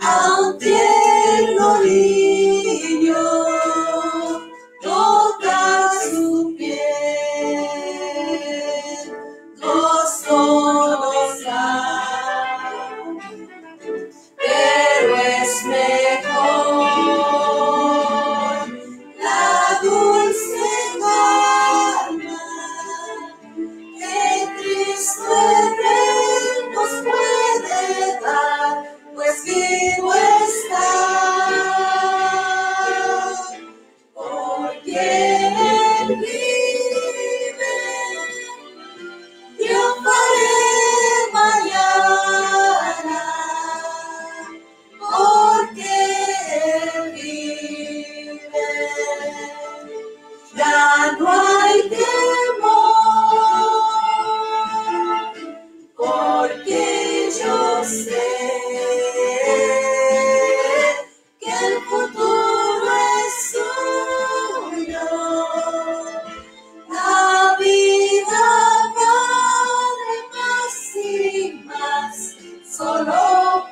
a un tierno niño, toca su piel, gozosa, pero es mejor la dulce calma que Cristo el Rey nos puede dar, pues vivo está, porque Él vive, triunfaré mañana, porque Él vive, ya no hay temor, porque yo sé que el futuro es suyo, la vida vale más y más, solo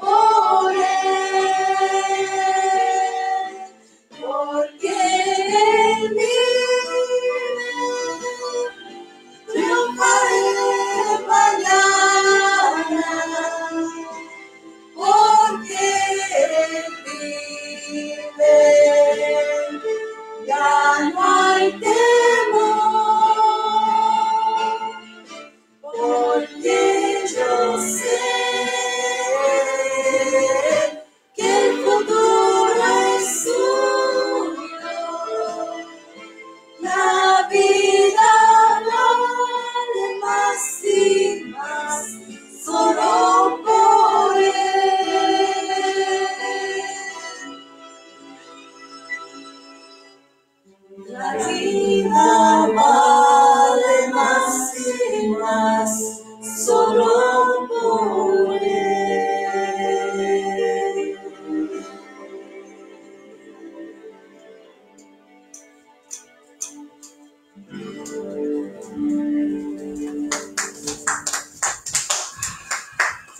por Él, porque Él vive, triunfaré mañana, porque Él vive, ya no hay temor, porque yo sé que el futuro es suyo, la vida vale más y más, solo por Él. La vida vale más y más, solo por Él.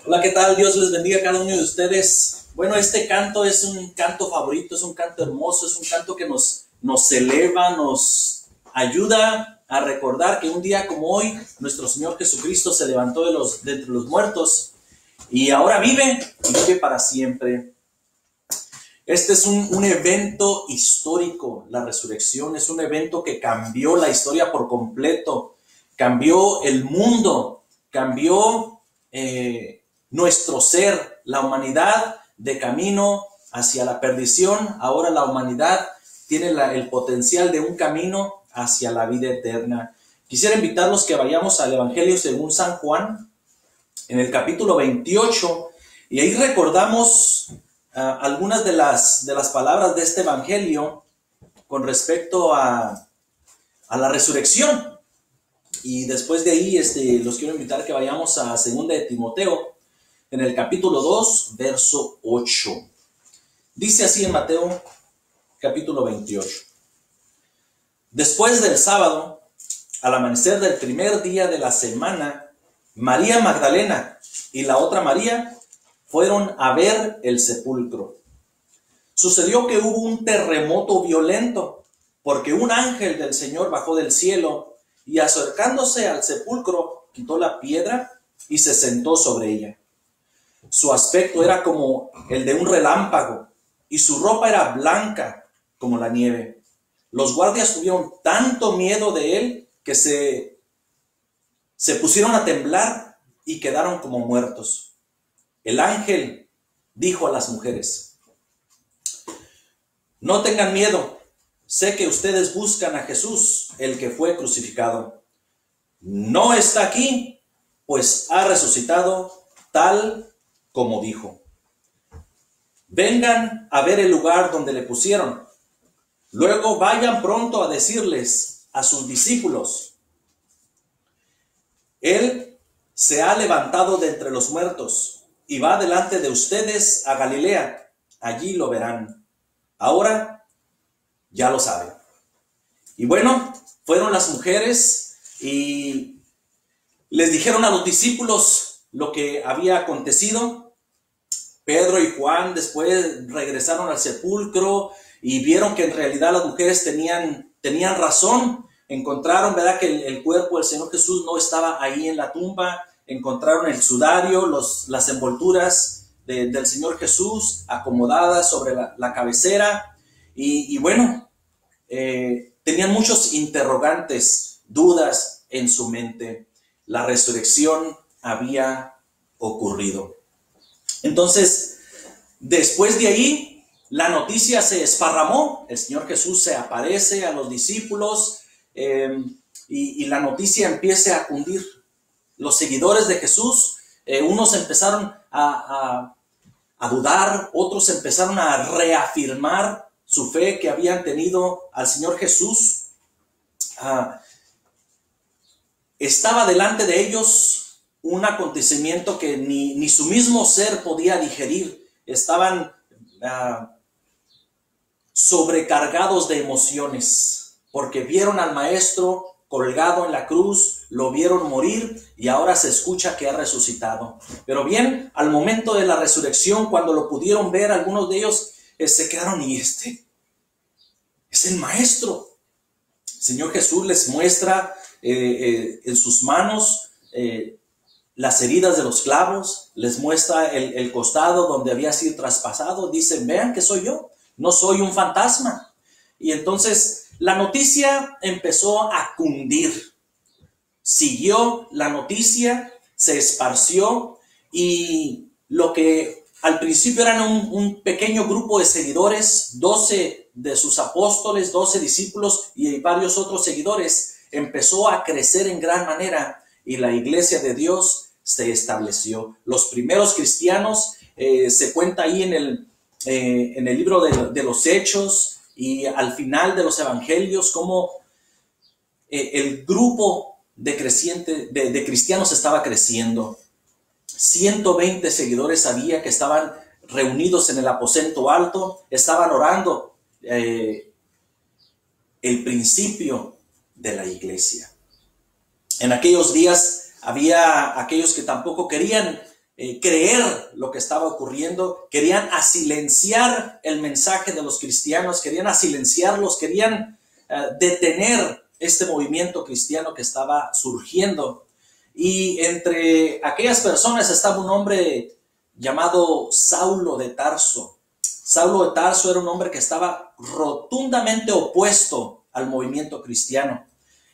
Hola, ¿qué tal? Dios les bendiga a cada uno de ustedes. Bueno, este canto es un canto favorito, es un canto hermoso, es un canto que nos eleva, nos ayuda a recordar que un día como hoy, nuestro Señor Jesucristo se levantó de entre los muertos y ahora vive y vive para siempre. Este es un evento histórico, la resurrección es un evento que cambió la historia por completo, cambió el mundo, cambió nuestro ser, la humanidad de camino hacia la perdición. Ahora la humanidad tiene el potencial de un camino hacia la vida eterna. Quisiera invitarlos que vayamos al Evangelio según San Juan, en el capítulo 28, y ahí recordamos algunas de las palabras de este Evangelio con respecto a la resurrección. Y después de ahí los quiero invitar que vayamos a 2 de Timoteo, en el capítulo 2, verso 8. Dice así en Mateo, capítulo 28. Después del sábado, al amanecer del primer día de la semana, María Magdalena y la otra María fueron a ver el sepulcro. Sucedió que hubo un terremoto violento, porque un ángel del Señor bajó del cielo y acercándose al sepulcro, quitó la piedra y se sentó sobre ella. Su aspecto era como el de un relámpago y su ropa era blanca como la nieve. Los guardias tuvieron tanto miedo de él que se pusieron a temblar y quedaron como muertos. El ángel dijo a las mujeres: no tengan miedo, sé que ustedes buscan a Jesús, el que fue crucificado. No está aquí, pues ha resucitado tal como dijo. Vengan a ver el lugar donde le pusieron. Luego vayan pronto a decirles a sus discípulos: Él se ha levantado de entre los muertos y va delante de ustedes a Galilea. Allí lo verán. Ahora ya lo saben. Y bueno, fueron las mujeres y les dijeron a los discípulos lo que había acontecido, Pedro y Juan después regresaron al sepulcro y vieron que en realidad las mujeres tenían razón. Encontraron, ¿verdad?, que el cuerpo del Señor Jesús no estaba ahí en la tumba. Encontraron el sudario, las envolturas del Señor Jesús acomodadas sobre la cabecera. Y bueno, tenían muchos interrogantes, dudas en su mente. La resurrección había ocurrido. Entonces, después de ahí, la noticia se esparramó. El Señor Jesús se aparece a los discípulos y la noticia empieza a cundir. Los seguidores de Jesús, unos empezaron a dudar, otros empezaron a reafirmar su fe que habían tenido al Señor Jesús. Estaba delante de ellos un acontecimiento que ni su mismo ser podía digerir. Estaban sobrecargados de emociones, porque vieron al Maestro colgado en la cruz, lo vieron morir y ahora se escucha que ha resucitado. Pero bien, al momento de la resurrección, cuando lo pudieron ver, algunos de ellos se quedaron, ¿y este? Es el Maestro. El Señor Jesús les muestra en sus manos las heridas de los clavos, les muestra el costado donde había sido traspasado. Dicen, vean que soy yo, no soy un fantasma. Y entonces la noticia empezó a cundir. Siguió la noticia, se esparció, y lo que al principio eran un pequeño grupo de seguidores, 12 de sus apóstoles, 12 discípulos y varios otros seguidores, empezó a crecer en gran manera y la iglesia de Dios se estableció. Los primeros cristianos, se cuenta ahí en el libro de los Hechos y al final de los Evangelios, cómo el grupo de cristianos estaba creciendo. 120 seguidores había que estaban reunidos en el aposento alto, estaban orando el principio de la iglesia. En aquellos días había aquellos que tampoco querían creer lo que estaba ocurriendo, querían asilenciar el mensaje de los cristianos, querían asilenciarlos, querían detener este movimiento cristiano que estaba surgiendo. Y entre aquellas personas estaba un hombre llamado Saulo de Tarso. Saulo de Tarso era un hombre que estaba rotundamente opuesto al movimiento cristiano.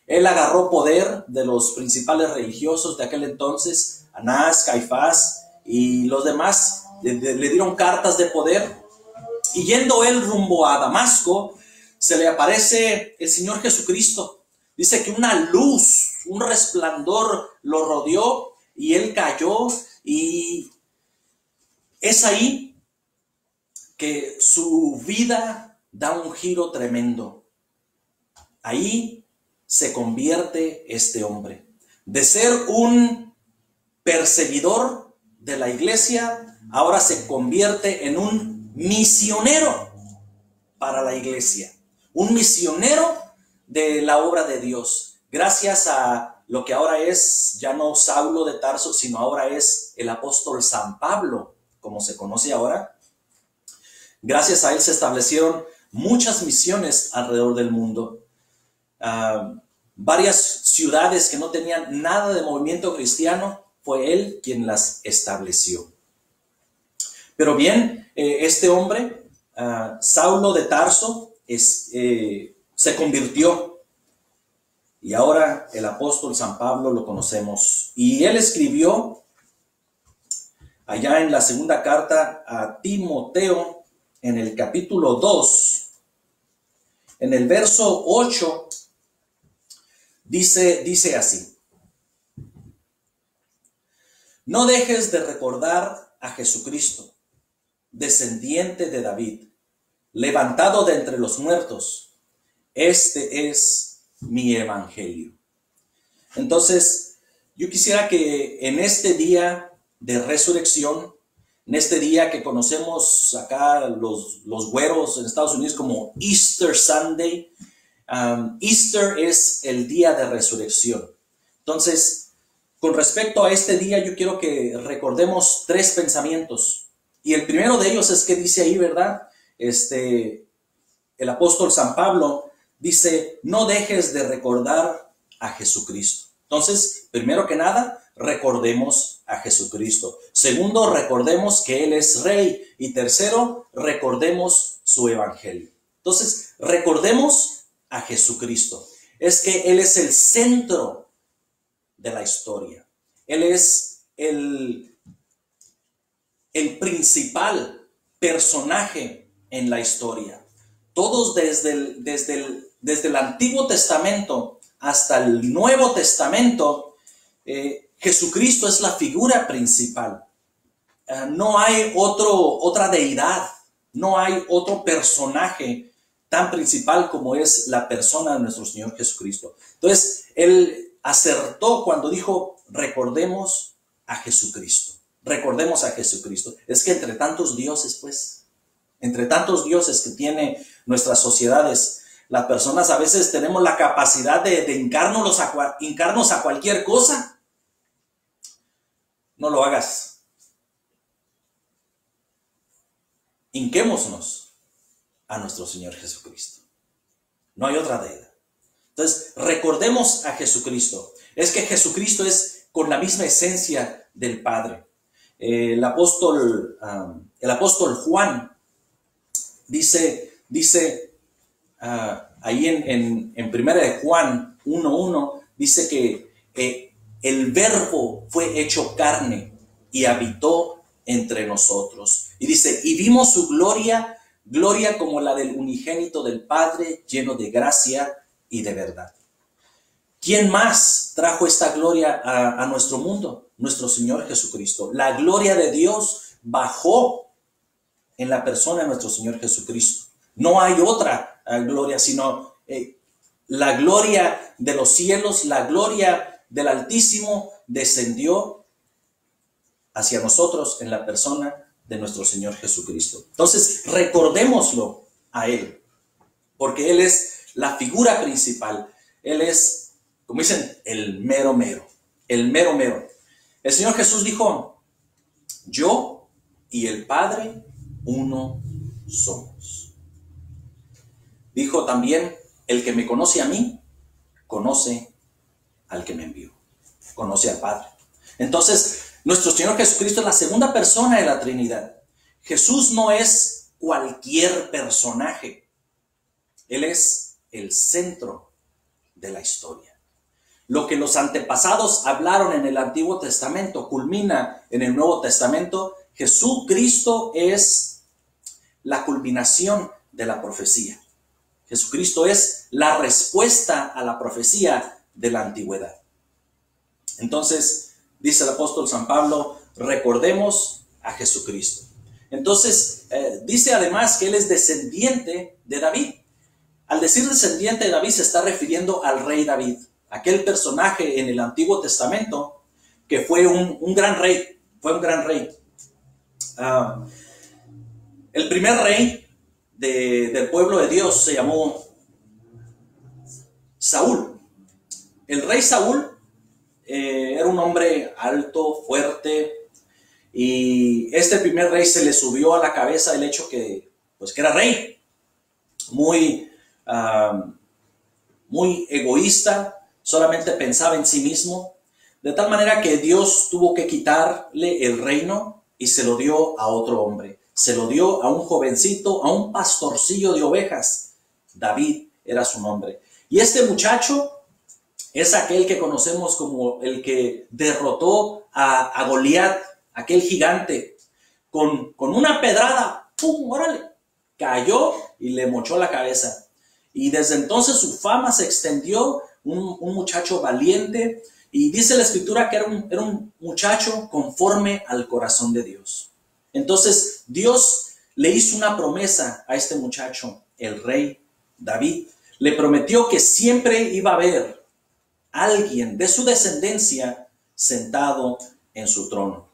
Él agarró poder de los principales religiosos de aquel entonces, Anás, Caifás y los demás, le dieron cartas de poder. Y yendo él rumbo a Damasco, se le aparece el Señor Jesucristo. Dice que una luz, un resplandor lo rodeó y él cayó, y es ahí que su vida da un giro tremendo. Ahí se convierte este hombre. De ser un perseguidor de la iglesia, ahora se convierte en un misionero para la iglesia. Un misionero de la obra de Dios. Gracias a lo que ahora es ya no Saulo de Tarso, sino ahora es el apóstol San Pablo, como se conoce ahora. Gracias a él se establecieron muchas misiones alrededor del mundo. Varias ciudades que no tenían nada de movimiento cristiano, fue él quien las estableció. Pero bien, este hombre, Saulo de Tarso, se convirtió, y ahora el apóstol San Pablo lo conocemos. Y él escribió allá en la segunda carta a Timoteo, en el capítulo 2, en el verso 8, dice así: no dejes de recordar a Jesucristo, descendiente de David, levantado de entre los muertos. Este es mi evangelio. Entonces, yo quisiera que en este día de resurrección, en este día que conocemos acá los güeros en Estados Unidos como Easter Sunday, Easter es el día de resurrección. Entonces, con respecto a este día, yo quiero que recordemos tres pensamientos. Y el primero de ellos es que dice ahí, ¿verdad? El apóstol San Pablo dice, no dejes de recordar a Jesucristo. Entonces, primero que nada, recordemos a Jesucristo. Segundo, recordemos que Él es Rey. Y tercero, recordemos su evangelio. Entonces, recordemos a Jesucristo. Es que Él es el centro de la historia. Él es el principal personaje en la historia. Todos desde el Antiguo Testamento hasta el Nuevo Testamento, Jesucristo es la figura principal. No hay otra deidad, no hay otro personaje tan principal como es la persona de nuestro Señor Jesucristo. Entonces, Él acertó cuando dijo, recordemos a Jesucristo. Recordemos a Jesucristo. Es que entre tantos dioses, entre tantos dioses que tiene nuestras sociedades, las personas a veces tenemos la capacidad de hincarnos a cualquier cosa. No lo hagas. Hinquémonos a nuestro Señor Jesucristo. No hay otra deidad. Entonces, recordemos a Jesucristo. Es que Jesucristo es con la misma esencia del Padre. El apóstol Juan dice ahí en 1 de Juan 1:1, dice que el Verbo fue hecho carne y habitó entre nosotros. Y dice, y vimos su gloria como la del unigénito del Padre, lleno de gracia y de verdad. ¿Quién más trajo esta gloria a nuestro mundo? Nuestro Señor Jesucristo. La gloria de Dios bajó en la persona de nuestro Señor Jesucristo. No hay otra gloria, sino la gloria de los cielos, la gloria del Altísimo descendió hacia nosotros en la persona de nuestro Señor Jesucristo. Entonces, recordémoslo a Él, porque Él es la figura principal. Él es, como dicen, el mero mero, el mero mero. El Señor Jesús dijo, yo y el Padre uno somos. Dijo también, el que me conoce a mí, conoce al que me envió, conoce al Padre. Entonces, nuestro Señor Jesucristo es la segunda persona de la Trinidad. Jesús no es cualquier personaje. Él es el centro de la historia. Lo que los antepasados hablaron en el Antiguo Testamento culmina en el Nuevo Testamento. Jesucristo es la culminación de la profecía. Jesucristo es la respuesta a la profecía de la antigüedad. Entonces, dice el apóstol San Pablo, recordemos a Jesucristo. Entonces, dice además que Él es descendiente de David. Al decir descendiente de David se está refiriendo al rey David, aquel personaje en el Antiguo Testamento que fue un gran rey, el primer rey del pueblo de Dios se llamó Saúl. El rey Saúl era un hombre alto, fuerte, y este primer rey se le subió a la cabeza el hecho que era rey, muy egoísta, solamente pensaba en sí mismo, de tal manera que Dios tuvo que quitarle el reino y se lo dio a otro hombre. Se lo dio a un jovencito, a un pastorcillo de ovejas. David era su nombre. Y este muchacho es aquel que conocemos como el que derrotó a Goliat, aquel gigante, con una pedrada, ¡pum!, órale, cayó y le mochó la cabeza. Y desde entonces su fama se extendió, un muchacho valiente, y dice la Escritura que era un muchacho conforme al corazón de Dios. Entonces Dios le hizo una promesa a este muchacho, el rey David. Le prometió que siempre iba a haber alguien de su descendencia sentado en su trono.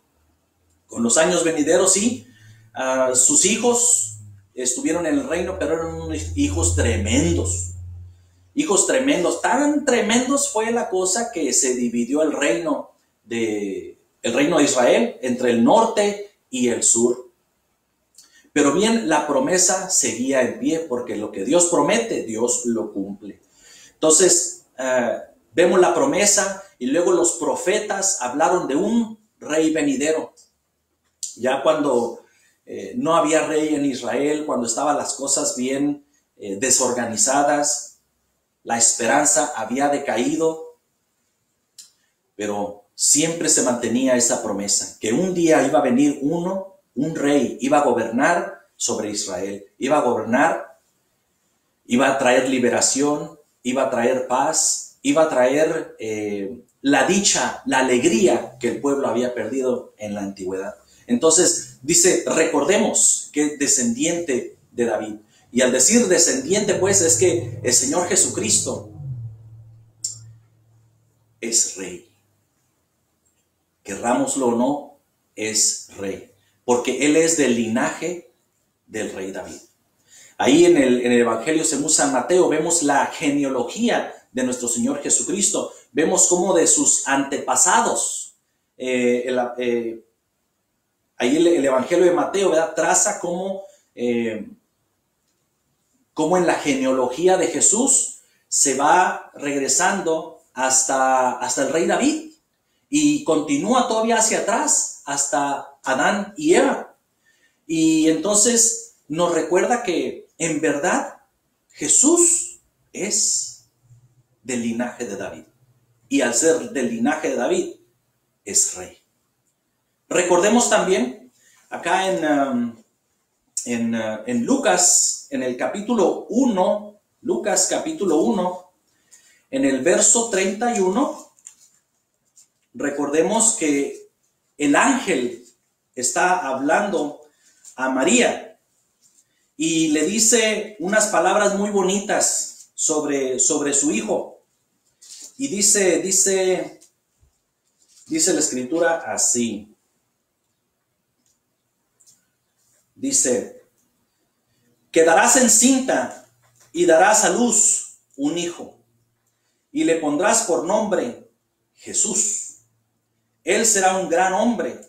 Con los años venideros, sí, sus hijos estuvieron en el reino, pero eran unos hijos tremendos. Hijos tremendos, tan tremendos fue la cosa que se dividió el reino de Israel entre el norte y el sur. Pero bien, la promesa seguía en pie, porque lo que Dios promete, Dios lo cumple. Entonces, vemos la promesa y luego los profetas hablaron de un rey venidero. Ya cuando no había rey en Israel, cuando estaban las cosas bien desorganizadas, la esperanza había decaído, pero siempre se mantenía esa promesa, que un día iba a venir un rey, iba a gobernar sobre Israel, iba a gobernar, iba a traer liberación, iba a traer paz, iba a traer la dicha, la alegría que el pueblo había perdido en la antigüedad. Entonces dice, recordemos que es descendiente de David. Y al decir descendiente, pues, es que el Señor Jesucristo es rey. Querrámoslo o no, es rey. Porque Él es del linaje del rey David. Ahí en el Evangelio según San Mateo vemos la genealogía de nuestro Señor Jesucristo. Vemos cómo de sus antepasados, ahí el Evangelio de Mateo, ¿verdad?, traza cómo en la genealogía de Jesús se va regresando hasta el rey David y continúa todavía hacia atrás hasta Adán y Eva. Y entonces nos recuerda que en verdad Jesús es del linaje de David. Y al ser del linaje de David, es rey. Recordemos también acá en Lucas, en el capítulo 1, Lucas capítulo 1, en el verso 31, recordemos que el ángel está hablando a María y le dice unas palabras muy bonitas sobre su hijo. Y dice la escritura así. Dice, quedarás encinta y darás a luz un hijo, y le pondrás por nombre Jesús. Él será un gran hombre,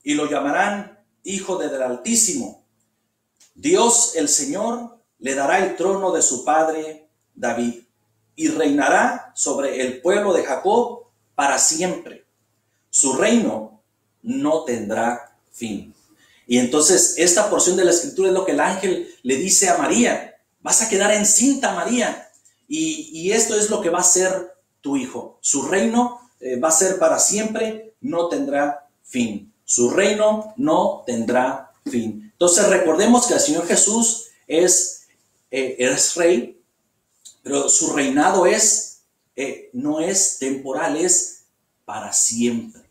y lo llamarán Hijo del Altísimo. Dios el Señor le dará el trono de su padre David, y reinará sobre el pueblo de Jacob para siempre. Su reino no tendrá fin. Y entonces esta porción de la escritura es lo que el ángel le dice a María. Vas a quedar encinta, María. Y esto es lo que va a ser tu hijo. Su reino va a ser para siempre, no tendrá fin. Su reino no tendrá fin. Entonces recordemos que el Señor Jesús es rey, pero su reinado no es temporal, es para siempre,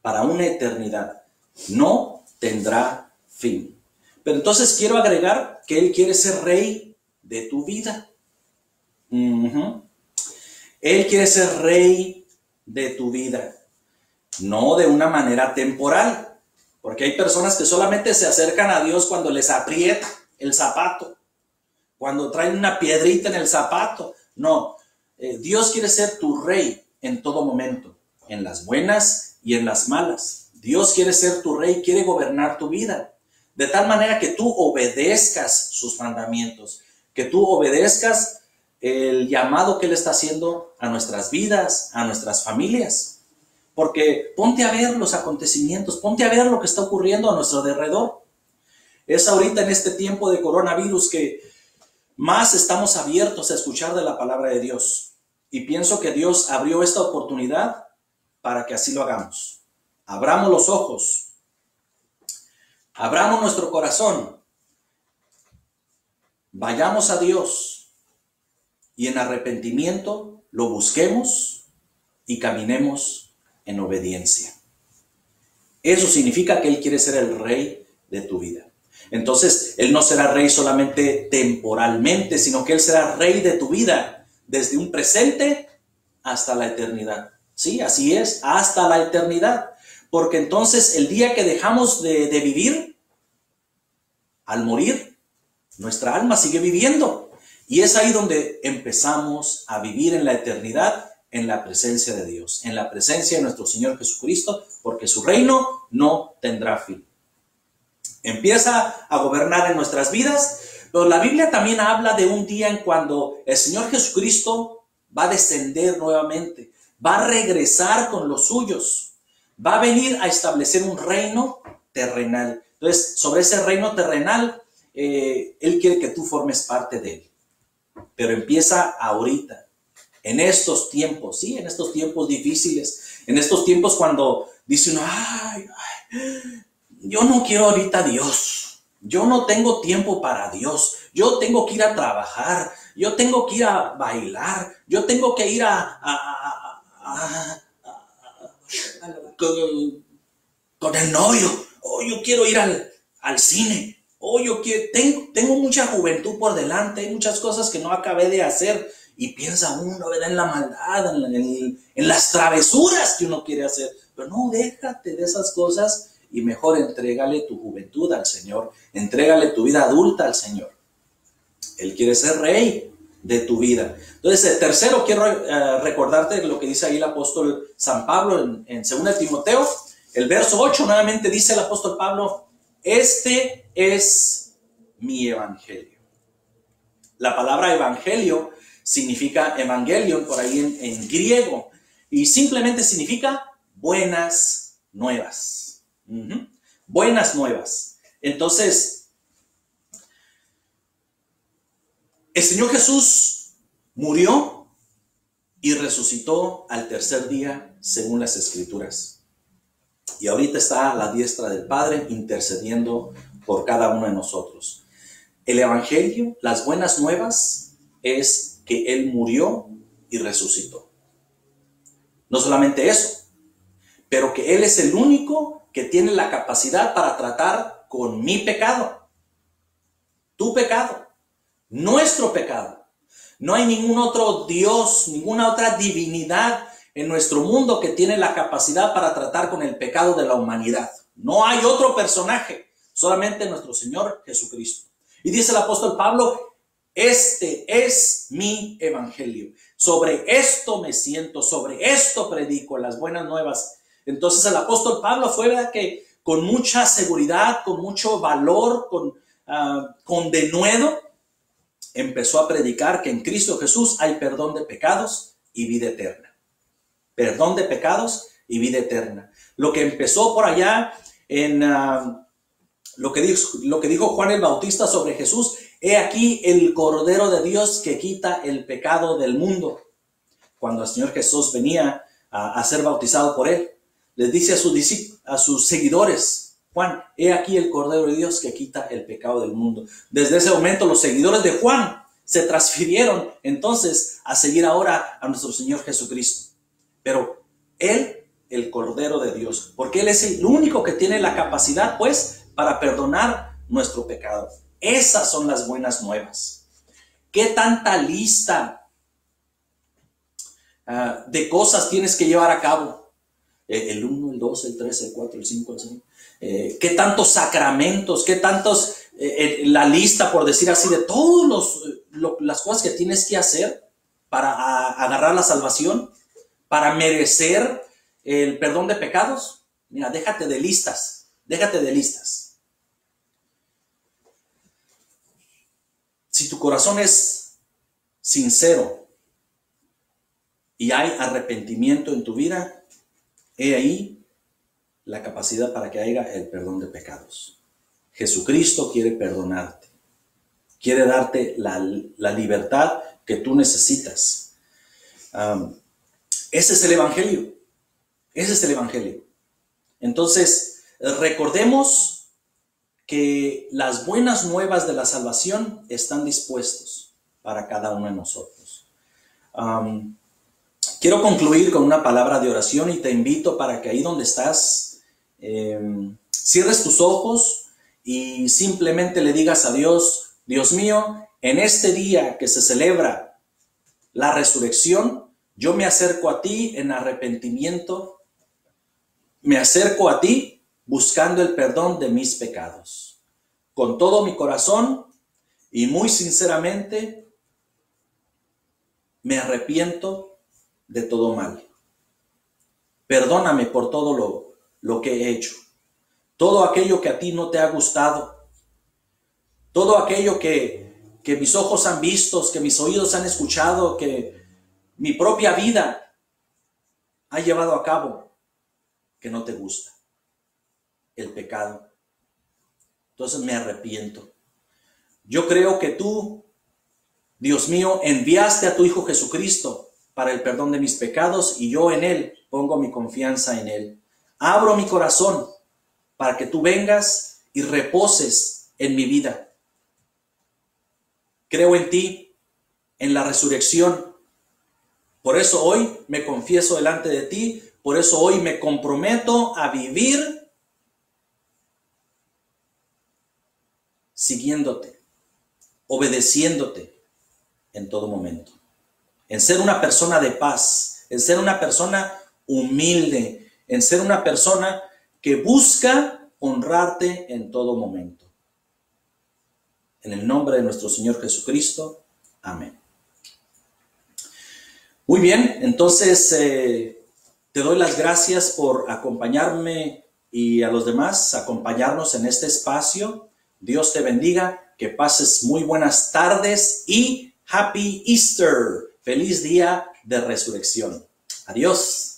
para una eternidad. No tendrá fin. Pero entonces quiero agregar que Él quiere ser rey de tu vida. Él quiere ser rey de tu vida, no de una manera temporal, porque hay personas que solamente se acercan a Dios cuando les aprieta el zapato, cuando traen una piedrita en el zapato. No, Dios quiere ser tu rey en todo momento, en las buenas y en las malas. Dios quiere ser tu rey, quiere gobernar tu vida, de tal manera que tú obedezcas sus mandamientos, que tú obedezcas el llamado que Él está haciendo a nuestras vidas, a nuestras familias. Porque ponte a ver los acontecimientos, ponte a ver lo que está ocurriendo a nuestro alrededor. Es ahorita en este tiempo de coronavirus que más estamos abiertos a escuchar de la palabra de Dios. Y pienso que Dios abrió esta oportunidad para que así lo hagamos. Abramos los ojos, abramos nuestro corazón, vayamos a Dios y en arrepentimiento lo busquemos y caminemos en obediencia. Eso significa que Él quiere ser el rey de tu vida. Entonces, Él no será rey solamente temporalmente, sino que Él será rey de tu vida desde un presente hasta la eternidad. Sí, así es, hasta la eternidad. Porque entonces el día que dejamos de vivir, al morir, nuestra alma sigue viviendo. Y es ahí donde empezamos a vivir en la eternidad, en la presencia de Dios, en la presencia de nuestro Señor Jesucristo, porque su reino no tendrá fin. empieza a gobernar en nuestras vidas. Pero la Biblia también habla de un día en cuando el Señor Jesucristo va a descender nuevamente, va a regresar con los suyos, va a venir a establecer un reino terrenal. Entonces, sobre ese reino terrenal, Él quiere que tú formes parte de él. Pero empieza ahorita, en estos tiempos, ¿sí? En estos tiempos difíciles, en estos tiempos cuando dicen, ay, yo no quiero ahorita a Dios. Yo no tengo tiempo para Dios. Yo tengo que ir a trabajar. Yo tengo que ir a bailar. Yo tengo que ir con el novio. Oh, yo quiero ir al cine. Oh, tengo mucha juventud por delante. Hay muchas cosas que no acabé de hacer. Y piensa uno, ¿verdad? En la maldad, en las travesuras que uno quiere hacer. Pero no, déjate de esas cosas. Y mejor entrégale tu juventud al Señor. Entrégale tu vida adulta al Señor. Él quiere ser rey de tu vida. Entonces, tercero, quiero recordarte lo que dice ahí el apóstol San Pablo en 2 Timoteo. El verso 8 nuevamente dice el apóstol Pablo, este es mi evangelio. La palabra evangelio significa evangelion por ahí en griego. Y simplemente significa buenas nuevas. Buenas nuevas. Entonces, el Señor Jesús murió y resucitó al tercer día según las Escrituras. Y ahorita está a la diestra del Padre intercediendo por cada uno de nosotros. El Evangelio, las buenas nuevas, es que Él murió y resucitó. No solamente eso, pero que Él es el único que tiene la capacidad para tratar con mi pecado, tu pecado, nuestro pecado. No hay ningún otro Dios, ninguna otra divinidad en nuestro mundo que tiene la capacidad para tratar con el pecado de la humanidad. No hay otro personaje, solamente nuestro Señor Jesucristo. Y dice el apóstol Pablo, este es mi evangelio. Sobre esto me siento, sobre esto predico, las buenas nuevas. Entonces el apóstol Pablo fue, ¿verdad?, que con mucha seguridad, con mucho valor, con denuedo, empezó a predicar que en Cristo Jesús hay perdón de pecados y vida eterna. Perdón de pecados y vida eterna. Lo que empezó por allá en lo que dijo Juan el Bautista sobre Jesús, he aquí el Cordero de Dios que quita el pecado del mundo. Cuando el Señor Jesús venía a ser bautizado por él, les dice a sus seguidores, Juan, he aquí el Cordero de Dios que quita el pecado del mundo. Desde ese momento los seguidores de Juan se transfirieron entonces a seguir ahora a nuestro Señor Jesucristo. Pero Él, el Cordero de Dios, porque Él es el único que tiene la capacidad, pues, para perdonar nuestro pecado. Esas son las buenas nuevas. ¿Qué tanta lista de cosas tienes que llevar a cabo? El 1, el 2, el 3, el 4, el 5, el 6. ¿Qué tantos sacramentos? ¿Qué tantos, la lista, por decir así, de todas las cosas que tienes que hacer para agarrar la salvación? Para merecer el perdón de pecados. Mira, déjate de listas. Déjate de listas. Si tu corazón es sincero y hay arrepentimiento en tu vida, he ahí la capacidad para que haya el perdón de pecados. Jesucristo quiere perdonarte. Quiere darte la libertad que tú necesitas. Ese es el Evangelio. Ese es el Evangelio. Entonces, recordemos que las buenas nuevas de la salvación están dispuestos para cada uno de nosotros. Quiero concluir con una palabra de oración y te invito para que ahí donde estás, cierres tus ojos y simplemente le digas a Dios, Dios mío, en este día que se celebra la resurrección, yo me acerco a ti en arrepentimiento, me acerco a ti buscando el perdón de mis pecados. Con todo mi corazón y muy sinceramente, me arrepiento de todo mal. Perdóname por todo lo que he hecho. todo aquello que a ti no te ha gustado, todo aquello que mis ojos han visto, que mis oídos han escuchado, que mi propia vida ha llevado a cabo, que no te gusta, el pecado. Entonces me arrepiento. Yo creo que tú, Dios mío, enviaste a tu Hijo Jesucristo para el perdón de mis pecados y yo en Él pongo mi confianza en Él. Abro mi corazón para que tú vengas y reposes en mi vida. Creo en ti, en la resurrección. Por eso hoy me confieso delante de ti, por eso hoy me comprometo a vivir siguiéndote, obedeciéndote en todo momento. En ser una persona de paz, en ser una persona humilde, en ser una persona que busca honrarte en todo momento. En el nombre de nuestro Señor Jesucristo. Amén. Muy bien, entonces te doy las gracias por acompañarme y a los demás acompañarnos en este espacio. Dios te bendiga, que pases muy buenas tardes y Happy Easter. Feliz día de resurrección. Adiós.